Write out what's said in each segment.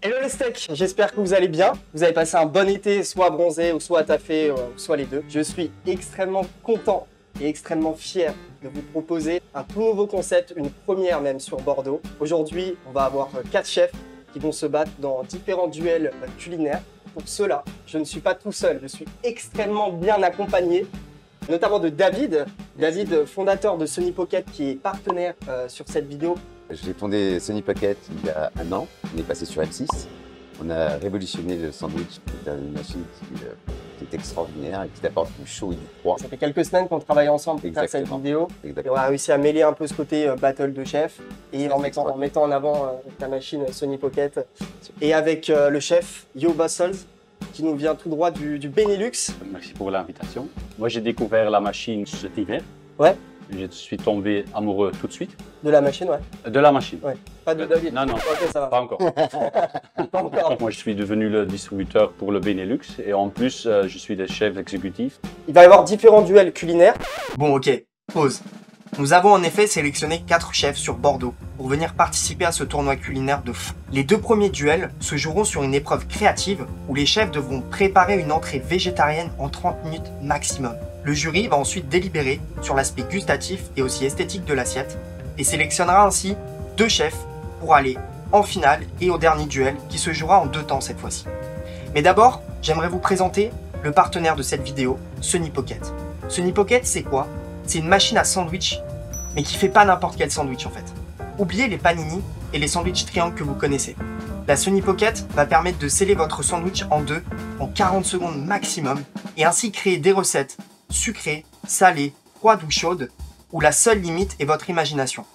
Hello les steaks, j'espère que vous allez bien. Vous avez passé un bon été, soit bronzé ou soit taffé, soit les deux. Je suis extrêmement content et extrêmement fier de vous proposer un tout nouveau concept, une première même sur Bordeaux. Aujourd'hui, on va avoir 4 chefs qui vont se battre dans différents duels culinaires. Pour cela, je ne suis pas tout seul, je suis extrêmement bien accompagné, notamment de David. David, fondateur de Sony Pocket, qui est partenaire sur cette vidéo. J'ai fondé Sony Pocket il y a un an, on est passé sur M6. On a révolutionné le sandwich, c'est une machine qui est extraordinaire et qui t'apporte du chaud et du froid. Ça fait quelques semaines qu'on travaille ensemble pour faire cette vidéo. Et on a réussi à mêler un peu ce côté battle de chef et en mettant en avant la machine Sony Pocket. Et avec le chef Yo Bustles qui nous vient tout droit du Benelux. Merci pour l'invitation. Moi j'ai découvert la machine cet hiver. Ouais. Je suis tombé amoureux tout de suite. De la machine, ouais. De la machine. Ouais. Pas de David. Non, non. Ok, ça va. Pas encore. Pas encore. Moi je suis devenu le distributeur pour le Benelux et en plus je suis le chef exécutif. Il va y avoir différents duels culinaires. Bon, ok, pause. Nous avons en effet sélectionné 4 chefs sur Bordeaux pour venir participer à ce tournoi culinaire de fou. Les 2 premiers duels se joueront sur une épreuve créative où les chefs devront préparer une entrée végétarienne en 30 minutes maximum. Le jury va ensuite délibérer sur l'aspect gustatif et aussi esthétique de l'assiette et sélectionnera ainsi 2 chefs pour aller en finale et au dernier duel qui se jouera en 2 temps cette fois-ci. Mais d'abord, j'aimerais vous présenter le partenaire de cette vidéo, Sony Pocket. Sony Pocket, c'est quoi? C'est une machine à sandwich, mais qui fait pas n'importe quel sandwich en fait. Oubliez les panini et les sandwichs triangles que vous connaissez. La Sony Pocket va permettre de sceller votre sandwich en 2 en 40 secondes maximum et ainsi créer des recettes sucrées, salées, froides ou chaudes, où la seule limite est votre imagination.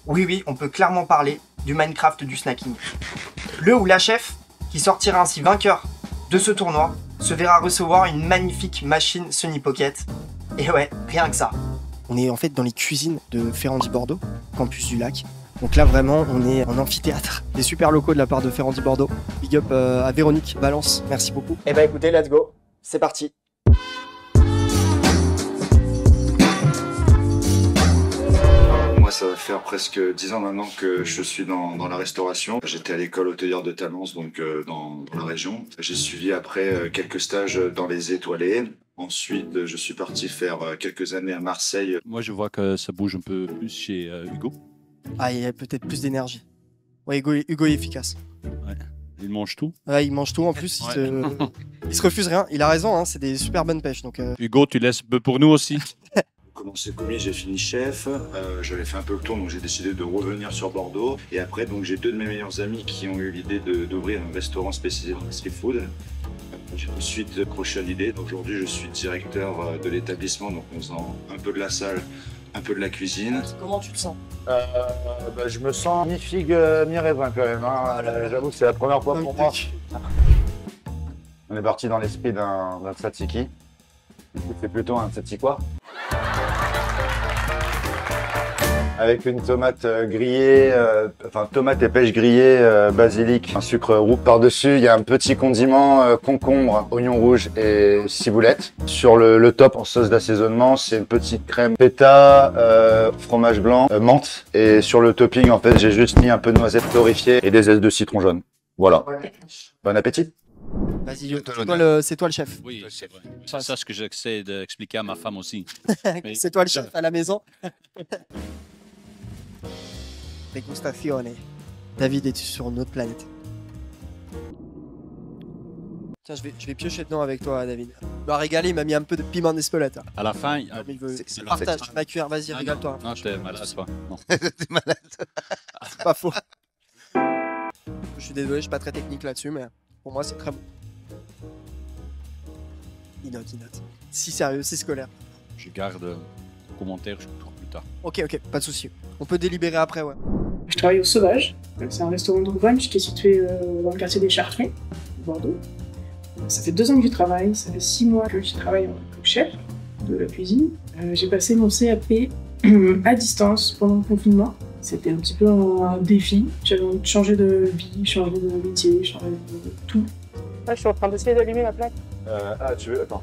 Oui, on peut clairement parler du Minecraft du snacking. Le ou la chef qui sortira ainsi vainqueur de ce tournoi se verra recevoir une magnifique machine Sony Pocket. Et ouais, rien que ça. On est en fait dans les cuisines de Ferrandi Bordeaux, campus du lac. Donc là vraiment on est en amphithéâtre. Des super locaux de la part de Ferrandi Bordeaux. Big up à Véronique Valence, merci beaucoup. Et bah écoutez, let's go, c'est parti. Moi, ça va faire presque 10 ans maintenant que je suis dans la restauration. J'étais à l'école hôtelière de Talence, donc dans la région. J'ai suivi après quelques stages dans les étoilés. Ensuite, je suis parti faire quelques années à Marseille. Moi je vois que ça bouge un peu plus chez Hugo. Ah, il y a peut-être plus d'énergie. Ouais, Hugo est efficace. Ouais. Il mange tout. Ouais, il mange tout en plus, il se refuse rien. Il a raison, hein, c'est des super bonnes pêches. Donc, Hugo, tu laisses peu pour nous aussi. Commencé commis, j'ai fini chef. J'avais fait un peu le tour, donc j'ai décidé de revenir sur Bordeaux. Et après, donc j'ai 2 de mes meilleurs amis qui ont eu l'idée d'ouvrir un restaurant spécialisé dans le street food. J'ai ensuite accroché à l'idée. Aujourd'hui, je suis directeur de l'établissement, donc en faisant un peu de la salle, un peu de la cuisine. comment tu te sens? Je me sens mi-figue, mi-raisin quand même. Hein. J'avoue que c'est la première fois pour moi. On est parti dans l'esprit d'un tzatziki. C'est plutôt un tzatziki avec une tomate grillée, tomate et pêche grillée, basilic, un sucre roux. Par-dessus, il y a un petit condiment concombre, oignon rouge et ciboulette. Sur le top, en sauce d'assaisonnement, c'est une petite crème feta, fromage blanc, menthe. Et sur le topping, en fait, j'ai juste mis un peu de noisettes torréfiées et des zestes de citron jaune. Voilà. Ouais. Bon appétit. Vas-y, c'est toi le chef. Oui, c'est vrai. C'est ça ce que j'essaie d'expliquer à ma femme aussi. C'est toi le chef à la maison. Degustazione. David, es-tu sur une autre planète? Tiens, je vais piocher dedans avec toi, David. Il m'a régalé, il m'a mis un peu de piment d'Espelette. À la fin, c'est partage ma cuillère, vas-y, régale-toi. Non, t'es malade, toi. T'es malade. C'est pas faux. Je suis désolé, je suis pas très technique là-dessus, mais pour moi, c'est très bon. Il note. Si sérieux, c'est scolaire. Je garde le commentaire, je trouve plus tard. Ok, pas de souci. On peut délibérer après, ouais. Je travaille au Sauvage. C'est un restaurant de brunch qui est situé dans le quartier des Chartrons, Bordeaux. Ça fait 2 ans que j'y travaille, ça fait 6 mois que j'y travaille en tant que chef de la cuisine. J'ai passé mon CAP à distance pendant le confinement. C'était un petit peu un défi. J'avais envie de changer de vie, changer de métier, changer de tout. Là, je suis en train d'essayer d'allumer la plaque. Tu veux? Attends.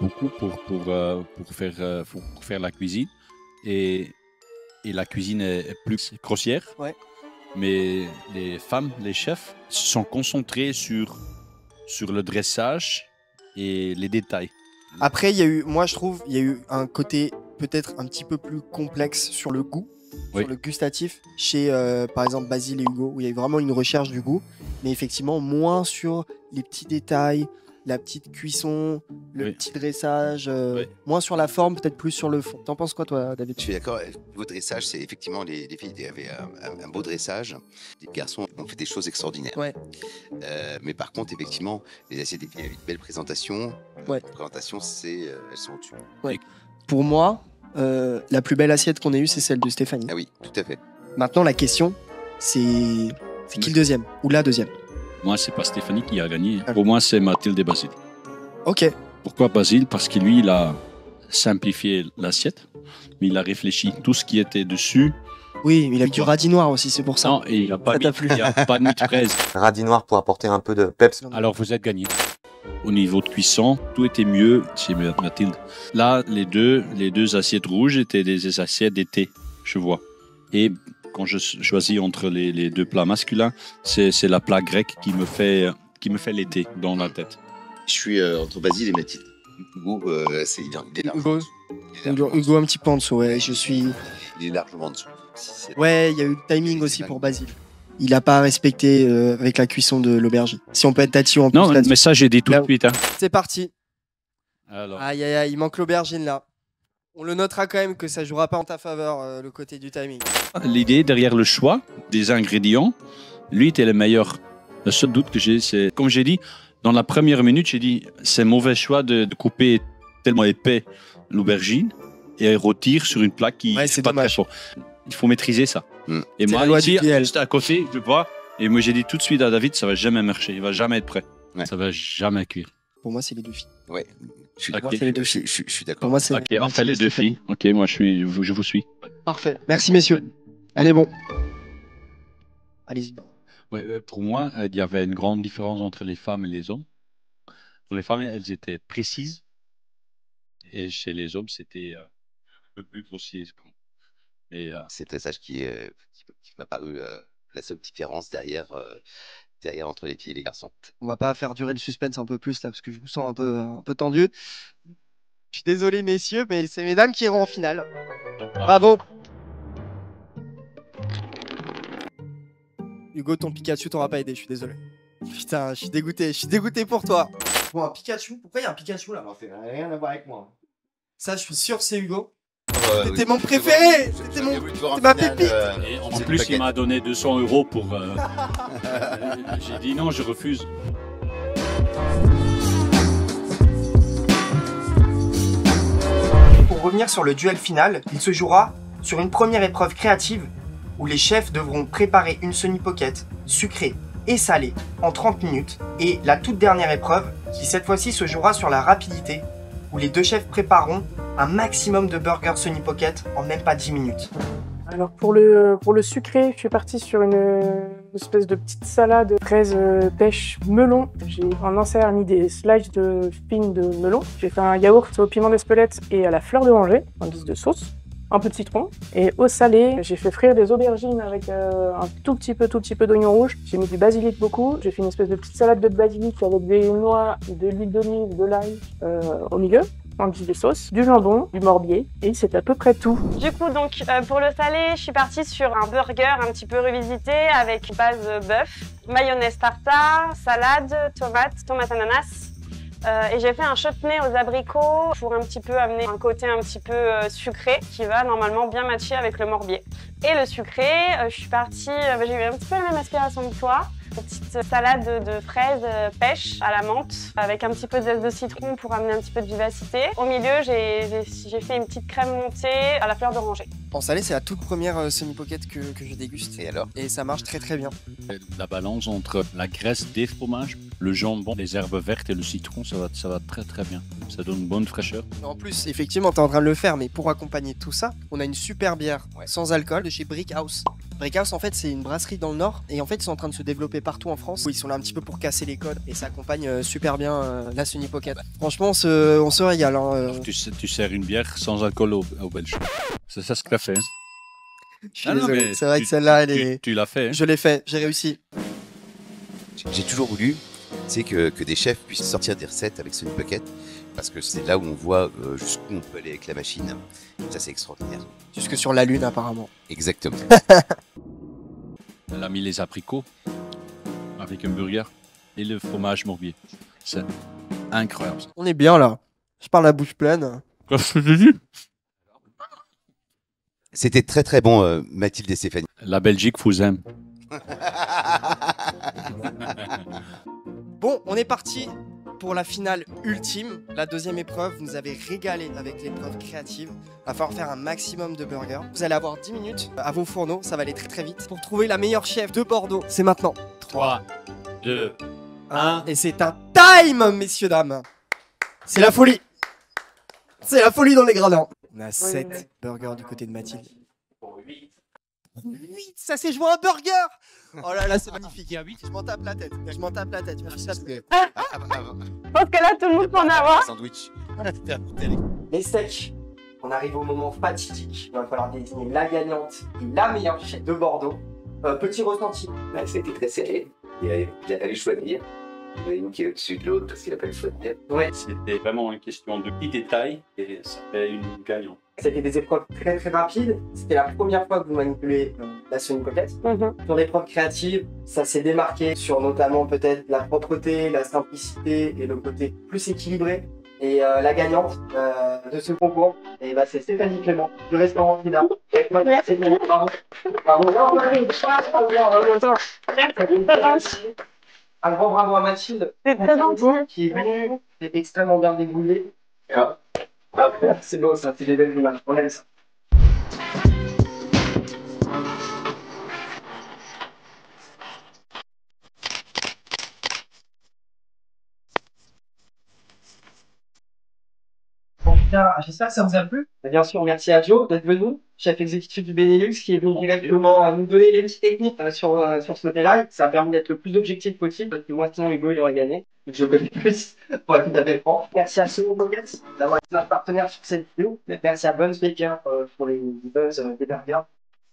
beaucoup pour faire la cuisine. Et la cuisine est plus grossière. Ouais. Mais les femmes, les chefs, se sont concentrés sur le dressage et les détails. Après, moi je trouve, il y a eu un côté peut-être un petit peu plus complexe sur le goût, sur le gustatif, chez par exemple Basile et Hugo, où il y a eu vraiment une recherche du goût, mais effectivement moins sur les petits détails, la petite cuisson, le petit dressage, moins sur la forme, peut-être plus sur le fond. T'en penses quoi toi, David? Je suis d'accord. Au dressage, c'est effectivement les filles avaient un beau dressage. Les garçons ont fait des choses extraordinaires. Ouais. Mais par contre, effectivement, les assiettes des filles avaient une belle présentation. Ouais. La présentation, elles sont au-dessus. Ouais. Pour moi, la plus belle assiette qu'on ait eue, c'est celle de Stéphanie. Ah oui, tout à fait. Maintenant, la question, c'est qui le deuxième ou la deuxième? Moi, c'est pas Stéphanie qui a gagné. Pour moi, c'est Mathilde et Basile. Ok. Pourquoi Basile? Parce que lui, il a simplifié l'assiette, mais il a réfléchi tout ce qui était dessus. Oui, il a mis du radis noir aussi, c'est pour ça. Non, et il n'a pas, mis de fraise. Radis noir pour apporter un peu de peps. Alors, vous êtes gagné. Au niveau de cuisson, tout était mieux chez Mathilde. Là, les deux assiettes rouges étaient des assiettes d'été, je vois. Et quand je choisis entre les deux plats masculins, c'est la plat grec qui me fait l'été dans la tête. Je suis entre Basile et Mathilde. Hugo, il est largement Hugo un petit peu en dessous, ouais. Il est largement en dessous. Ouais, il y a eu le timing aussi pour Basile. Il n'a pas respecté avec la cuisson de l'aubergine. Si on peut être tatillon en plus. Non, mais ça, j'ai dit tout de suite. Hein. C'est parti. Alors. Aïe, aïe, aïe, il manque l'aubergine là. On le notera quand même que ça jouera pas en ta faveur, le côté du timing. L'idée derrière le choix des ingrédients, lui était le meilleur. Le seul doute que j'ai, c'est, comme j'ai dit, dans la première minute, j'ai dit, c'est mauvais choix de couper tellement épais l'aubergine et rôtir sur une plaque qui c'est pas dommage. très fort. Il faut maîtriser ça. Et C'est moi, la loi ici, du PL. juste à côté, je vois, et moi j'ai dit tout de suite à David, ça va jamais marcher, il va jamais être prêt. Ouais. Ça va jamais cuire. Pour moi, c'est les deux filles. Ouais. Je suis Ok. d'accord. Je suis d'accord. Pour moi, c'est. Ok, on fait les deux filles. Ok, moi je vous suis. Parfait. Merci, messieurs. Allez, bon. Allez-y. Ouais, pour moi, il y avait une grande différence entre les femmes et les hommes. Pour les femmes, elles étaient précises. Et chez les hommes, c'était un peu plus grossier. C'est le dressage qui m'a paru la seule différence derrière entre les filles et les garçons. On va pas faire durer le suspense un peu plus là, parce que je vous sens un peu tendu. Je suis désolé, messieurs, mais c'est mesdames qui iront en finale. Bravo. Hugo, ton Pikachu t'aura pas aidé, je suis désolé. Putain, je suis dégoûté pour toi. Bon, un Pikachu, pourquoi il y a un Pikachu là? Ça n'a rien à voir avec moi. Ça, je suis sûr, c'est Hugo. T'étais mon préféré. C'était ma pépite. Et en plus, il m'a donné 200 € pour. J'ai dit non, je refuse. Pour revenir sur le duel final, il se jouera sur une première épreuve créative où les chefs devront préparer une Sunny Pocket sucrée et salée en 30 minutes et la toute dernière épreuve qui cette fois-ci se jouera sur la rapidité où les deux chefs prépareront un maximum de burgers Sunny Pocket en même pas 10 minutes. Alors pour le sucré, je suis partie sur une espèce de petite salade fraise pêche melon. J'ai en insert mis des slices de fines de melon. J'ai fait un yaourt au piment d'Espelette et à la fleur d'oranger, en guise de sauce. Un peu de citron. Et au salé, j'ai fait frire des aubergines avec un tout petit peu d'oignon rouge. J'ai mis du basilic beaucoup. J'ai fait une espèce de petite salade de basilic avec des noix, de l'huile d'olive, de l'ail au milieu. En guise de sauce, du jambon, du morbier, et c'est à peu près tout. Du coup, donc, pour le salé, je suis partie sur un burger un petit peu revisité avec base bœuf, mayonnaise tartare, salade, tomate ananas. Et j'ai fait un chutney aux abricots pour un petit peu amener un côté un petit peu sucré qui va normalement bien matcher avec le morbier. Et le sucré, je suis partie, j'ai eu un petit peu la même inspiration que toi. Une petite salade de fraises pêche à la menthe avec un petit peu de zeste de citron pour amener un petit peu de vivacité. Au milieu, j'ai fait une petite crème montée à la fleur d'oranger. En salé, c'est la toute première Sunny Pocket que je déguste. Et alors? Et ça marche très très bien. La balance entre la graisse des fromages, le jambon, les herbes vertes et le citron, ça va très très bien. Ça donne une bonne fraîcheur. En plus, effectivement, t'es en train de le faire, mais pour accompagner tout ça, on a une super bière sans alcool de chez Brick House. Breakhouse, en fait, c'est une brasserie dans le Nord et en fait, ils sont en train de se développer partout en France. Ils sont là un petit peu pour casser les codes et ça accompagne super bien la Sony Pocket. Franchement, on se régale. Hein. Tu sers une bière sans alcool au Belge. C'est ça ce que tu as fait. Je suis désolé. C'est vrai que celle-là, elle est. Tu l'as fait. Hein. Je l'ai fait, j'ai réussi. J'ai toujours voulu que des chefs puissent sortir des recettes avec Sony Pocket parce que c'est là où on voit jusqu'où on peut aller avec la machine. Ça, c'est extraordinaire. Jusque sur la Lune, apparemment. Exactement. Elle a mis les abricots avec un burger et le fromage Morbier. C'est incroyable. On est bien là. Je parle la bouche pleine. C'était très très bon, Mathilde et Stéphanie. La Belgique vous aime. Bon, on est parti pour la finale ultime. La deuxième épreuve, vous nous avez régalé avec l'épreuve créative. Il va falloir faire un maximum de burgers. Vous allez avoir 10 minutes à vos fourneaux, ça va aller très très vite. Pour trouver la meilleure chef de Bordeaux, c'est maintenant. 3, 2, 1. Et c'est un time, messieurs, dames. C'est la folie. C'est la folie dans les gradins. On a 7 burgers du côté de Mathilde. 8, ça s'est joué un burger. Oh là là, c'est magnifique. Il y a 8, je m'en tape la tête. Je m'en tape la tête. Merci. Je pense que là, tout le monde peut en avoir. Sandwich. Les steaks. On arrive au moment fatidique. Il va falloir désigner la gagnante et la meilleure chef de Bordeaux. Petit ressenti. Bah, c'était très serré. Il a fallu choisir. Il y en a une qui est au-dessus de l'autre parce qu'il a fallu choisir. Ouais. C'était vraiment une question de petits détails et ça fait une gagnante. C'était des épreuves très très rapides. C'était la première fois que vous manipulez la Sony Pocket. Sur l'épreuve créative, ça s'est démarqué sur notamment peut-être la propreté, la simplicité et le côté plus équilibré. Et la gagnante de ce concours, et bah, c'est Stéphanie Clément du restaurant Vida. Merci. Bravo. Un grand bravo à Mathilde. C'est très gentil. Qui est venue, c'est extrêmement bien dégoulé. C'est beau ça, c'est des belles images, on aime ça. Bon, j'espère que ça vous a plu. Et bien sûr, merci à Joe d'être venu, chef exécutif du Benelux, qui est venu directement nous donner les petites techniques sur ce live. Ça a permis d'être le plus objectif possible, parce que moi, sinon, Hugo, il aurait gagné. Donc, je connais plus pour être tout à fait franc. Merci à Sony Pocket d'avoir été notre partenaire sur cette vidéo. Merci à Buns Baker pour les buzz des burgers.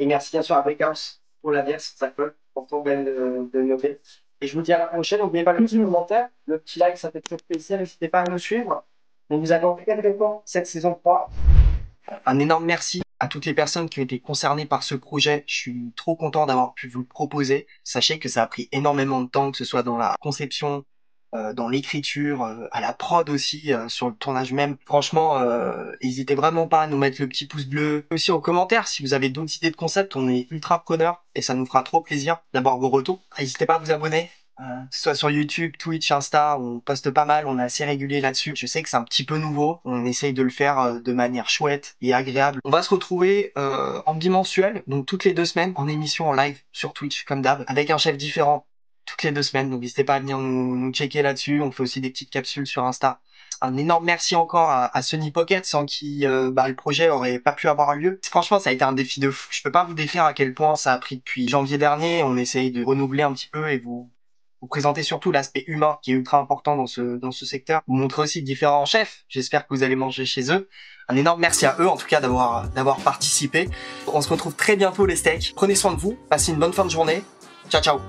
Et merci bien sûr à Breakhouse pour la bière, ça colle, pour ton ben de noter. Et je vous dis à la prochaine. N'oubliez pas le petit commentaire, le petit like, ça fait toujours plaisir. N'hésitez pas à nous suivre. On vous attend quelquefois cette saison 3. Un énorme merci à toutes les personnes qui ont été concernées par ce projet. Je suis trop content d'avoir pu vous le proposer. Sachez que ça a pris énormément de temps, que ce soit dans la conception, dans l'écriture, à la prod aussi, sur le tournage même. Franchement, n'hésitez vraiment pas à nous mettre le petit pouce bleu. Aussi en commentaire, si vous avez d'autres idées de concept, on est ultra preneurs et ça nous fera trop plaisir d'avoir vos retours. N'hésitez pas à vous abonner. Que ce soit sur YouTube, Twitch, Insta, on poste pas mal, on est assez régulier là-dessus. Je sais que c'est un petit peu nouveau, on essaye de le faire de manière chouette et agréable. On va se retrouver en bimensuel, donc toutes les 2 semaines, en émission en live sur Twitch, comme d'hab, avec un chef différent toutes les 2 semaines. Donc n'hésitez pas à venir nous checker là-dessus, on fait aussi des petites capsules sur Insta. Un énorme merci encore à Sony Pocket, sans qui le projet aurait pas pu avoir lieu. Franchement, ça a été un défi de fou. Je peux pas vous décrire à quel point ça a pris depuis janvier dernier. On essaye de renouveler un petit peu et vous présenter surtout l'aspect humain qui est ultra important dans ce secteur. Vous montrer aussi différents chefs. J'espère que vous allez manger chez eux. Un énorme merci à eux en tout cas d'avoir participé. On se retrouve très bientôt les steaks. Prenez soin de vous, passez une bonne fin de journée. Ciao ciao.